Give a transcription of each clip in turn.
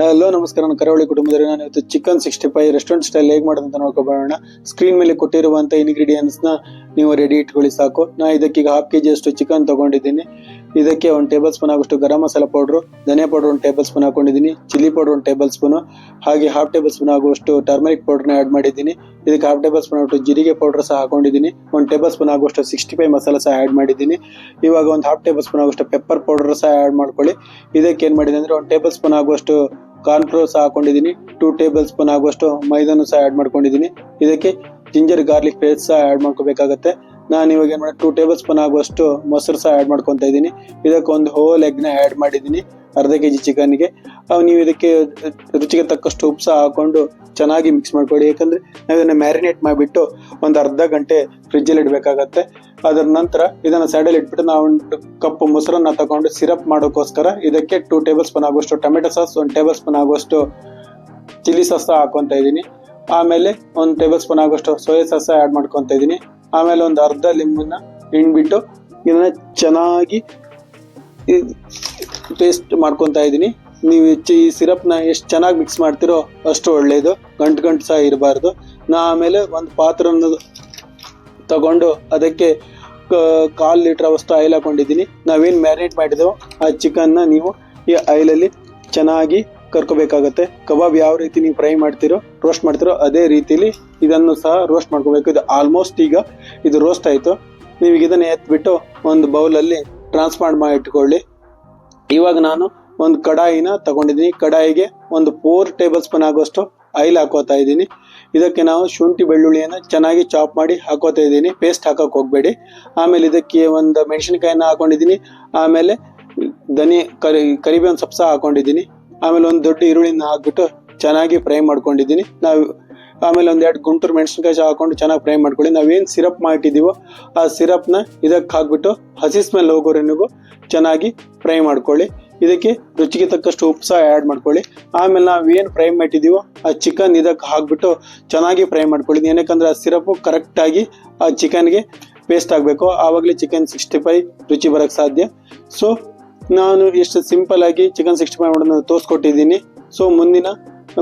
Hello ನಮಸ್ಕಾರ, ನಾನು ಕರಾವಳಿ ಕುಟುಂಬದವರು. ನಾನು ಇವತ್ತು ಚಿಕನ್ 65 ರೆಸ್ಟೋರೆಂಟ್ ಸ್ಟೈಲ್ ಹೇಗೆ ಮಾಡೋದು ಅಂತ ನೋಡ್ಕೊಬೋಣ. ಸ್ಕ್ರೀನ್ ಮೇಲೆ ಕೊಟ್ಟಿರುವಂತ ಇಂಗ್ರೀಡಿಯೆಂಟ್ಸ್ ನ ನೀವು ರೆಡಿ ಇಟ್ಕೊಳ್ಳಿ ಸಾಕು. ನಾನು ಇದಕ್ಕೆ ಈಗ 1/2 kg ಅಷ್ಟು ಚಿಕನ್ ತಗೊಂಡಿದ್ದೀನಿ. ಇದಕ್ಕೆ 1 ಟೇಬಲ್ ಸ್ಪೂನ್ ಆಗುವಷ್ಟು ಗರಂ ಮಸಾಲ ಪೌಡರ್, ಧನಿಯಾ ಪೌಡರ್ 1 ಟೇಬಲ್ ಸ್ಪೂನ್ ಹಾಕೊಂಡಿದ್ದೀನಿ, ಚಿಲ್ಲಿ ಪೌಡರ್ 1 ಟೇಬಲ್ ಸ್ಪೂನ್, ಹಾಗೆ 1/2 ಟೇಬಲ್ ಸ್ಪೂನ್ ಆಗುವಷ್ಟು ಟರ್ಮರಿಕ್ ಪೌಡರ್ ನ ಆಡ್ ಮಾಡಿದ್ದೀನಿ. ಇದಕ್ಕೆ 1/2 ಟೇಬಲ್ ಸ್ಪೂನ್ ಆಗುವಷ್ಟು ಜೀರಿಗೆ ಪೌಡರ್ ಸಹ ಹಾಕೊಂಡಿದ್ದೀನಿ. 1 ಟೇಬಲ್ ಸ್ಪೂನ್ ಆಗುವಷ್ಟು 65 ಮಸಾಲ ಸಹ ಆಡ್ ಮಾಡಿದ್ದೀನಿ. ಇವಾಗ 1/2 ಟೇಬಲ್ ಸ್ಪೂನ್ ಆಗುವಷ್ಟು ಪೆಪ್ಪರ್ ಪೌಡರ್ ಸಹ ಆಡ್ ಮಾಡ್ಕೊಳ್ಳಿ. ಇದಕ್ಕೆ ಏನ್ ಮಾಡಿದ್ದೀನಿ ಅಂದ್ರೆ 1 ಟೇಬಲ್ ಸ್ಪೂನ್ ಆಗುವಷ್ಟು ಕಾರ್ನ್ ಫ್ಲೋರ್ ಸಹ ಹಾಕೊಂಡಿದ್ದೀನಿ. 2 ಟೇಬಲ್ ಸ್ಪೂನ್ ಆಗುವಷ್ಟು ಮೈದಾನು ಸಹ ಆಡ್ ಮಾಡ್ಕೊಂಡಿದ್ದೀನಿ. ಇದಕ್ಕೆ ಜಿಂಜರ್ ಗಾರ್ಲಿಕ್ ಪೇಸ್ಟ್ ಸಹ ಆಡ್ ಮಾಡ್ಕೋಬೇಕಾಗತ್ತೆ. ನಾನು ಇವಾಗ ಏನ್ ಮಾಡಿ 2 ಟೇಬಲ್ ಸ್ಪೂನ್ ಆಗುವಷ್ಟು ಮೊಸರು ಸಹ ಆಡ್ ಮಾಡ್ಕೊಂತ ಇದ್ದೀನಿ. ಇದಕ್ಕೆ ಒಂದು ಹೋಲ್ ಎಗ್ ನ ಆಡ್ ಮಾಡಿದ್ದೀನಿ ಅರ್ಧ ಕೆಜಿ ಚಿಕನ್ಗೆ. ನೀವು ಇದಕ್ಕೆ ರುಚಿಗೆ ತಕ್ಕಷ್ಟು ಉಪ್ಪು ಸಹ ಹಾಕೊಂಡು ಚೆನ್ನಾಗಿ ಮಿಕ್ಸ್ ಮಾಡ್ಕೊಳ್ಳಿ. ಯಾಕಂದ್ರೆ ನಾವು ಇದನ್ನ ಮ್ಯಾರಿನೇಟ್ ಮಾಡಿಬಿಟ್ಟು ಒಂದು ಅರ್ಧ ಗಂಟೆ ಫ್ರಿಜ್ ಅಲ್ಲಿ ಇಡಬೇಕಾಗತ್ತೆ. ಅದರ ನಂತರ ಇದನ್ನ ಸೈಡ್ ಅಲ್ಲಿ ಇಟ್ಬಿಟ್ಟು ನಾವು 1 ಕಪ್ ಮೊಸರನ್ನ ತಗೊಂಡು ಸಿರಪ್ ಮಾಡೋಕ್ಕೋಸ್ಕರ ಇದಕ್ಕೆ 2 ಟೇಬಲ್ ಸ್ಪೂನ್ ಆಗುವಷ್ಟು ಟೊಮೆಟೊ ಸಾಸ್, 1 ಟೇಬಲ್ ಸ್ಪೂನ್ ಆಗುವಷ್ಟು ಚಿಲ್ಲಿ ಸಾಸ್ ಹಾಕೊಂತ ಇದ್ದೀನಿ. ಆಮೇಲೆ 1 ಟೇಬಲ್ ಸ್ಪೂನ್ ಆಗುವಷ್ಟು ಸೋಯಾ ಸಾಸ್ ಆಡ್ ಮಾಡ್ಕೊಂತ ಇದ್ದೀನಿ. ಆಮೇಲೆ ಒಂದು ಅರ್ಧ ಲಿಂಬನ್ನ ಹಿಂಡ್ಬಿಟ್ಟು ಇದನ್ನ ಚೆನ್ನಾಗಿ ಪೇಸ್ಟ್ ಮಾಡ್ಕೊಂತ ಇದ್ದೀನಿ. ನೀವು ಈ ಸಿರಪ್ ನ ಎಷ್ಟು ಚೆನ್ನಾಗಿ ಮಿಕ್ಸ್ ಮಾಡ್ತಿರೋ ಅಷ್ಟು ಒಳ್ಳೇದು, ಗಂಟು ಸಹ ಇರಬಾರ್ದು. ಆಮೇಲೆ ಒಂದು ಪಾತ್ರನ ತಗೊಂಡು ಅದಕ್ಕೆ 1/4 ಲೀಟರ್ ಅವಷ್ಟು ಆಯಿಲ್ ಹಾಕೊಂಡಿದ್ದೀನಿ. ನಾವೇನ್ ಮ್ಯಾರಿನೇಟ್ ಮಾಡಿದೆವೋ ಆ ಚಿಕನ್ ನ ನೀವು ಈ ಆಯಿಲಲ್ಲಿ ಚೆನ್ನಾಗಿ ಕರ್ಕೋಬೇಕಾಗತ್ತೆ. ಕಬಾಬ್ ಯಾವ ರೀತಿ ನೀವು ಫ್ರೈ ಮಾಡ್ತಿರೋ, ರೋಸ್ಟ್ ಮಾಡ್ತಿರೋ ಅದೇ ರೀತಿಲಿ ಇದನ್ನು ಸಹ ರೋಸ್ಟ್ ಮಾಡ್ಕೋಬೇಕು. ಇದು ಆಲ್ಮೋಸ್ಟ್ ಈಗ ಇದು ರೋಸ್ಟ್ ಆಯ್ತು. ನೀವು ಇದನ್ನ ಎತ್ಬಿಟ್ಟು ಒಂದು ಬೌಲಲ್ಲಿ ಟ್ರಾನ್ಸ್ಫರ್ ಮಾಡಿ ಇಟ್ಕೊಳ್ಳಿ. ಇವಾಗ ನಾನು ಒಂದು ಕಡಾಯಿನ ತಗೊಂಡಿದ್ದೀನಿ. ಕಡಾಯಿಗೆ ಒಂದು 4 ಟೇಬಲ್ ಸ್ಪೂನ್ ಆಗುವಷ್ಟು ಆಯಿಲ್ ಹಾಕೋತಾ ಇದ್ದೀನಿ. ಇದಕ್ಕೆ ನಾವು ಶುಂಠಿ ಬೆಳ್ಳುಳ್ಳಿಯನ್ನ ಚೆನ್ನಾಗಿ ಚಾಪ್ ಮಾಡಿ ಹಾಕೋತಾ ಇದ್ದೀನಿ. ಪೇಸ್ಟ್ ಹಾಕಕ್ ಹೋಗ್ಬೇಡಿ. ಆಮೇಲೆ ಇದಕ್ಕೆ ಒಂದು ಮೆಣಸಿನಕಾಯಿನ ಹಾಕೊಂಡಿದ್ದೀನಿ. ಆಮೇಲೆ ಕರಿಬೇವಿನ ಸೊಪ್ಪು ಸಹ ಹಾಕೊಂಡಿದ್ದೀನಿ. ಆಮೇಲೆ ಒಂದು ದೊಡ್ಡ ಈರುಳ್ಳಿನ ಹಾಕ್ಬಿಟ್ಟು ಚೆನ್ನಾಗಿ ಫ್ರೈ ಮಾಡ್ಕೊಂಡಿದ್ದೀನಿ. ಆಮೇಲೆ 1-2 ಗುಂಟೂರು ಮೆಣಸಿನಕಾಯಿ ಸಹ ಹಾಕೊಂಡು ಚೆನ್ನಾಗಿ ಫ್ರೈ ಮಾಡ್ಕೊಳ್ಳಿ. ನಾವೇನ್ ಸಿರಪ್ ಮಾಡಿಟ್ಟಿದೀವೋ ಆ ಸಿರಪ್ ನ ಇದಕ್ಕೆ ಹಾಕ್ಬಿಟ್ಟು ಹಸಿ ಸ್ಮೆಲ್ ಹೋಗೋರೆನಿಗೂ ಚೆನ್ನಾಗಿ ಫ್ರೈ ಮಾಡ್ಕೊಳ್ಳಿ. ಇದಕ್ಕೆ ರುಚಿಗೆ ತಕ್ಕಷ್ಟು ಉಪ್ಪು ಸಹ ಆಡ್ ಮಾಡ್ಕೊಳ್ಳಿ. ಆಮೇಲೆ ನಾವೇನ್ ಫ್ರೈ ಮಾಡಿದೀವೋ ಆ ಚಿಕನ್ ಇದಕ್ಕೆ ಹಾಕ್ಬಿಟ್ಟು ಚೆನ್ನಾಗಿ ಫ್ರೈ ಮಾಡ್ಕೊಳ್ಳಿ. ಏನಕ್ಕಂದ್ರೆ ಆ ಸಿರಪ್ ಕರೆಕ್ಟ್ ಆಗಿ ಆ ಚಿಕನ್ಗೆ ಪೇಸ್ಟ್ ಆಗಬೇಕು. ಆವಾಗಲೇ ಚಿಕನ್ 65 ರುಚಿ ಬರಕ್ ಸಾಧ್ಯ. ಸೊ ನಾನು ಎಷ್ಟು ಸಿಂಪಲ್ ಆಗಿ ಚಿಕನ್ 65 ಮಾಡೋದನ್ನ ತೋರಿಸ್ಕೊಟ್ಟಿದ್ದೀನಿ. ಸೊ ಮುಂದಿನ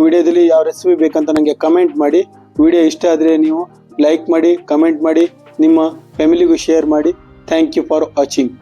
ವಿಡಿಯೋದಲ್ಲಿ ಯಾವ ರೆಸಿಪಿ ಬೇಕಂತ ನನಗೆ ಕಮೆಂಟ್ ಮಾಡಿ. ವಿಡಿಯೋ ಇಷ್ಟ ಆದರೆ ನೀವು ಲೈಕ್ ಮಾಡಿ, ಕಮೆಂಟ್ ಮಾಡಿ, ನಿಮ್ಮ ಫ್ಯಾಮಿಲಿಗೂ ಶೇರ್ ಮಾಡಿ. Thank you for watching.